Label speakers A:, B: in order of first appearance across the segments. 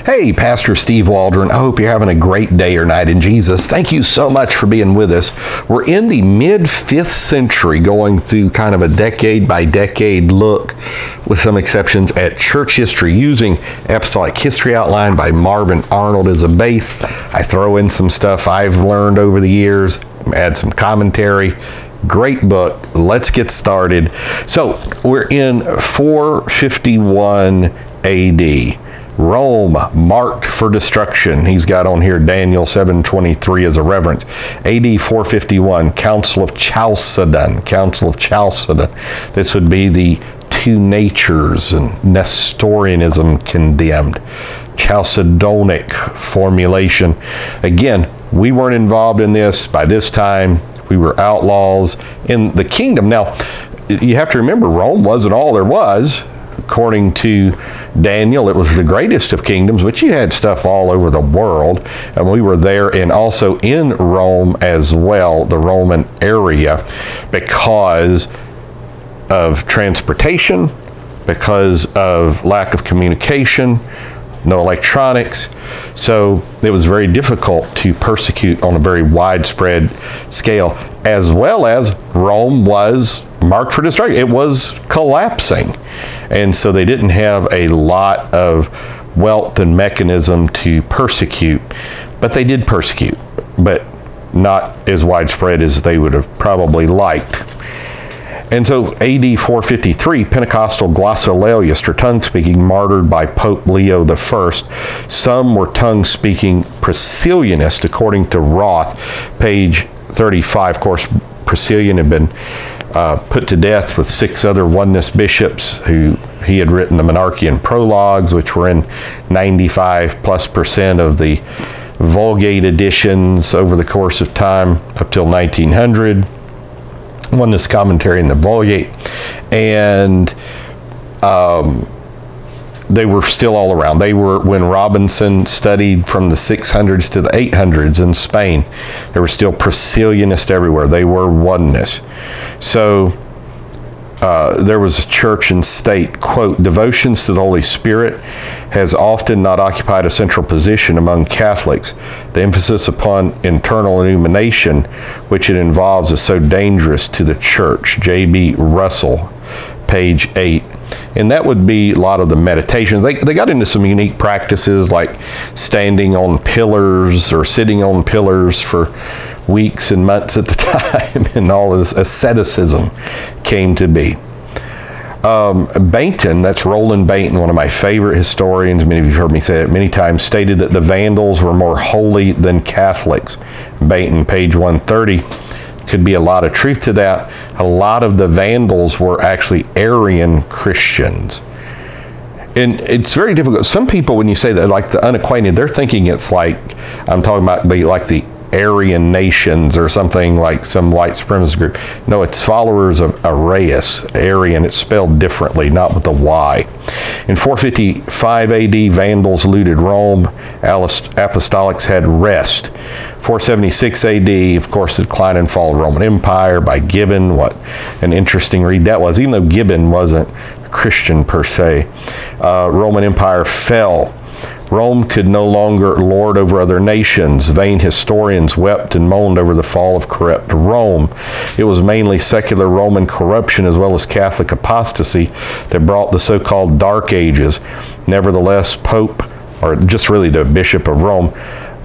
A: Hey, Pastor Steve Waldron. I hope you're having a great day or night in Jesus. Thank you so much for being with us. We're in the mid-5th century, going through kind of a decade-by-decade look, with some exceptions, at church history, using Apostolic History Outline by Marvin Arnold as a base. I throw in some stuff I've learned over the years, add some commentary. Great book. Let's get started. So we're in 451 AD. Rome marked for destruction. He's got on here Daniel 7:23 as a reference. AD 451, Council of Chalcedon. Council of Chalcedon. This would be the two natures and Nestorianism condemned. Chalcedonic formulation. Again, we weren't involved in this. By this time, we were outlaws in the kingdom. Now, you have to remember, Rome wasn't all there was. According to Daniel, it was the greatest of kingdoms, but you had stuff all over the world. And we were there and also in Rome as well, the Roman area, because of transportation, because of lack of communication, no electronics. So it was very difficult to persecute on a very widespread scale, as well as Rome was marked for destruction. It was collapsing. And so they didn't have a lot of wealth and mechanism to persecute, but they did persecute, but not as widespread as they would have probably liked. And so AD 453, Pentecostal glossolalia, or tongue-speaking, martyred by Pope Leo I. Some were tongue-speaking Priscillianists, according to Roth, page 35. Of course, Priscillian had been put to death with 6 other oneness bishops who he had written the Monarchian Prologues, which were in 95+% of the Vulgate editions over the course of time up till 1900. Oneness commentary in the Vulgate, and they were still all around. They were, when Robinson studied from the 600s to the 800s in Spain, there were still Priscillianists everywhere. They were oneness. So there was a church and state, quote, devotions to the Holy Spirit has often not occupied a central position among Catholics. The emphasis upon internal illumination, which it involves, is so dangerous to the church. J.B. Russell, page 8. And that would be a lot of the meditations. They got into some unique practices like standing on pillars or sitting on pillars for weeks and months at the time, and all this asceticism came to be. Bainton, that's Roland Bainton, one of my favorite historians, many of you have heard me say it many times, stated that the Vandals were more holy than Catholics. Bainton, page 130. Could be a lot of truth to that. A lot of the Vandals were actually Arian Christians. And it's very difficult. Some people, when you say that, like the unacquainted, they're thinking it's like, I'm talking about the Aryan nations or something, like some white supremacist group. No, it's followers of Arius. Aryan, it's spelled differently, not with a Y. In 455 AD, Vandals looted Rome. Apostolics had rest. 476 AD, of course, the decline and fall of the Roman Empire by Gibbon. What an interesting read that was, even though Gibbon wasn't Christian per se. Roman Empire fell. Rome could no longer lord over other nations. Vain historians wept and moaned over the fall of corrupt Rome. It was mainly secular Roman corruption as well as Catholic apostasy that brought the so-called Dark Ages. Nevertheless, Pope, or just really the Bishop of Rome,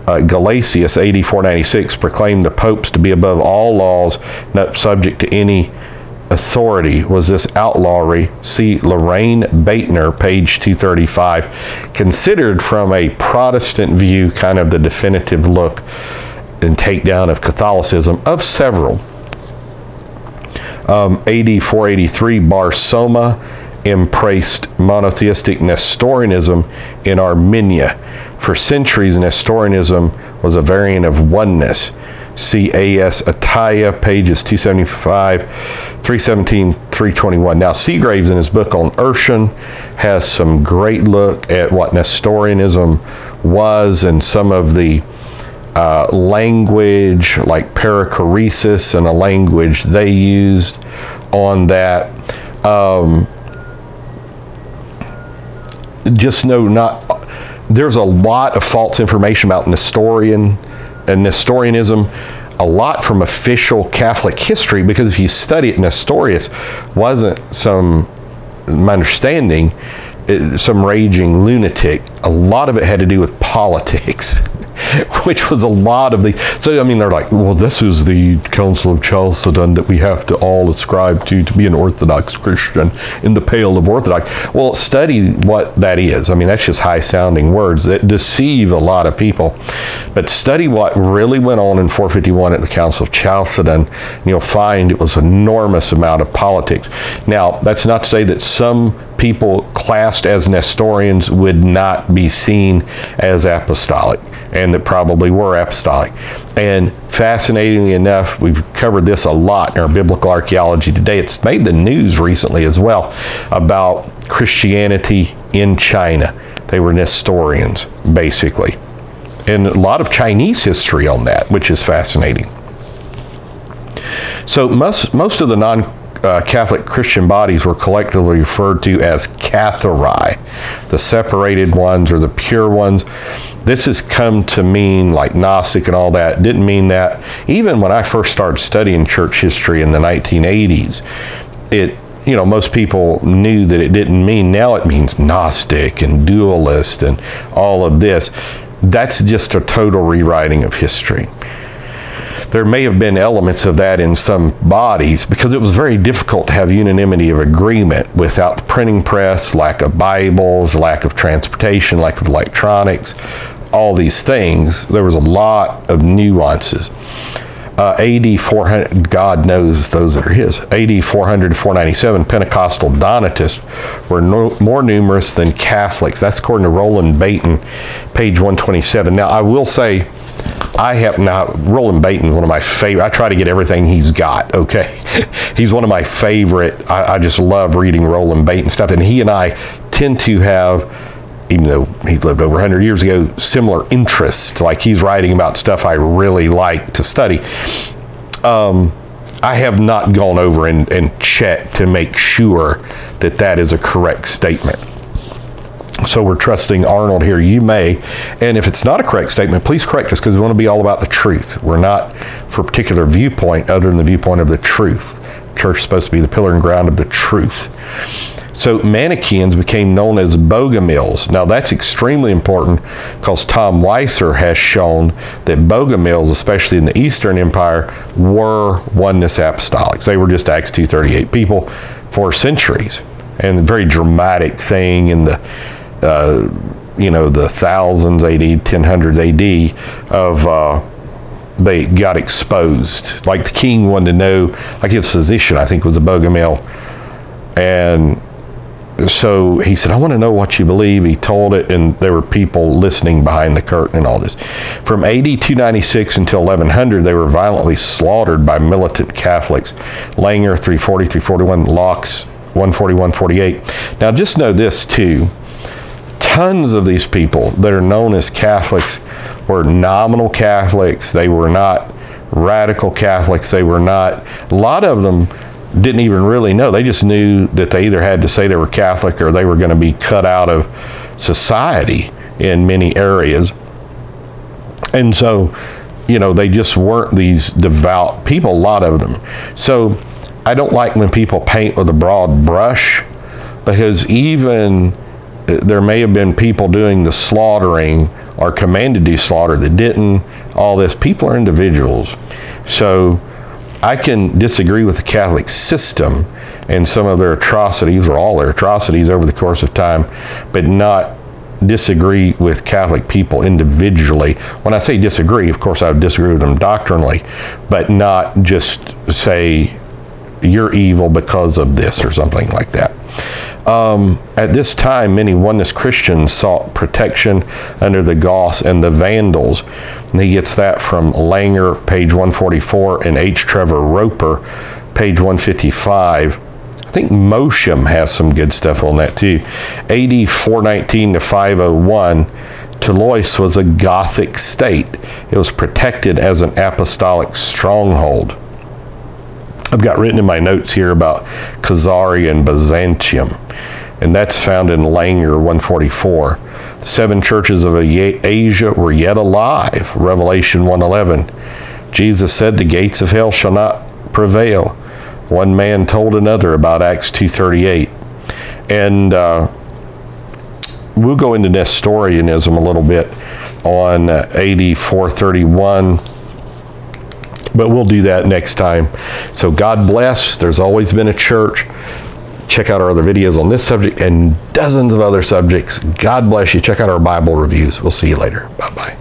A: Gelasius, AD 496, proclaimed the popes to be above all laws, not subject to any authority. Was this outlawry? See Lorraine Baitner, page 235, considered from a Protestant view kind of the definitive look and takedown of Catholicism of several. AD 483, Bar Soma embraced monotheistic Nestorianism in Armenia. For centuries, Nestorianism was a variant of oneness. See A.S. Ataya, pages 275, 317, 321. Now, Seagraves, in his book on Urshan, has some great look at what Nestorianism was and some of the language, like perichoresis and a language they used on that. Just know there's a lot of false information about Nestorianism, a lot from official Catholic history, because if you study it, Nestorius wasn't my understanding, some raging lunatic. A lot of it had to do with politics, which was a lot of the. So, I mean, they're like, well, this is the Council of Chalcedon that we have to all ascribe to be an Orthodox Christian in the pale of Orthodox. Well, study what that is. I mean, that's just high-sounding words that deceive a lot of people. But study what really went on in 451 at the Council of Chalcedon, and you'll find it was an enormous amount of politics. Now, that's not to say that some people classed as Nestorians would not be seen as apostolic, and that probably were apostolic. And fascinatingly enough, we've covered this a lot in our biblical archaeology today. It's made the news recently as well about Christianity in China. They were Nestorians, basically. And a lot of Chinese history on that, which is fascinating. So most of the non-Catholic Christian bodies were collectively referred to as Cathari, the separated ones or the pure ones. This has come to mean, like Gnostic and all that, didn't mean that. Even when I first started studying church history in the 1980s, most people knew that it didn't mean. Now it means Gnostic and dualist and all of this. That's just a total rewriting of history. There may have been elements of that in some bodies because it was very difficult to have unanimity of agreement without the printing press, lack of Bibles, lack of transportation, lack of electronics, all these things. There was a lot of nuances. AD 400, God knows those that are his. AD 400 to 497, Pentecostal Donatists were more numerous than Catholics. That's according to Roland Baton, page 127. Now, I will say, Roland Baton, one of my favorite. I try to get everything he's got, okay? He's one of my favorite. I just love reading Roland Baton stuff. And he and I tend to have, even though he lived over 100 years ago, similar interests. Like he's writing about stuff I really like to study. I have not gone over and checked to make sure that that is a correct statement. So we're trusting Arnold here. You may, and if it's not a correct statement, please correct us, because we want to be all about the truth. We're not for a particular viewpoint other than the viewpoint of the truth. Church is supposed to be the pillar and ground of the truth. So Manichaeans became known as Bogomils. Now that's extremely important because Tom Weiser has shown that Bogomils, especially in the Eastern Empire, were oneness apostolics. They were just Acts 2:38 people for centuries. And a very dramatic thing in the the thousands AD, 1000s AD of they got exposed. Like the king wanted to know, like his physician, I think was a Bogomil, and so he said, I want to know what you believe. He told it, and there were people listening behind the curtain and all this. From AD 296 until 1100, they were violently slaughtered by militant Catholics. Langer, 340, 341, Laux, 141, 48. Now just know this too. Tons of these people that are known as Catholics were nominal Catholics. They were not radical Catholics. They were not, a lot of them didn't even really know. They just knew that they either had to say they were Catholic or they were going to be cut out of society in many areas. And so, they just weren't these devout people, a lot of them. So I don't like when people paint with a broad brush, because even there may have been people doing the slaughtering or commanded to slaughter that didn't, all this. People are individuals. So I can disagree with the Catholic system and some of their atrocities, or all their atrocities over the course of time, but not disagree with Catholic people individually. When I say disagree, of course I would disagree with them doctrinally, but not just say you're evil because of this or something like that. At this time, many oneness Christians sought protection under the Goths and the Vandals. And he gets that from Langer, page 144, and H. Trevor Roper, page 155. I think Mosham has some good stuff on that too. AD 419 to 501, Toulouse was a Gothic state. It was protected as an apostolic stronghold. I've got written in my notes here about Khazari and Byzantium, and that's found in Langer 144. The 7 churches of Asia were yet alive. Revelation 1:11. Jesus said, the gates of hell shall not prevail. One man told another about Acts 2:38. And we'll go into Nestorianism a little bit on AD 431, but we'll do that next time. So God bless. There's always been a church. Check out our other videos on this subject and dozens of other subjects. God bless you. Check out our Bible reviews. We'll see you later. Bye-bye.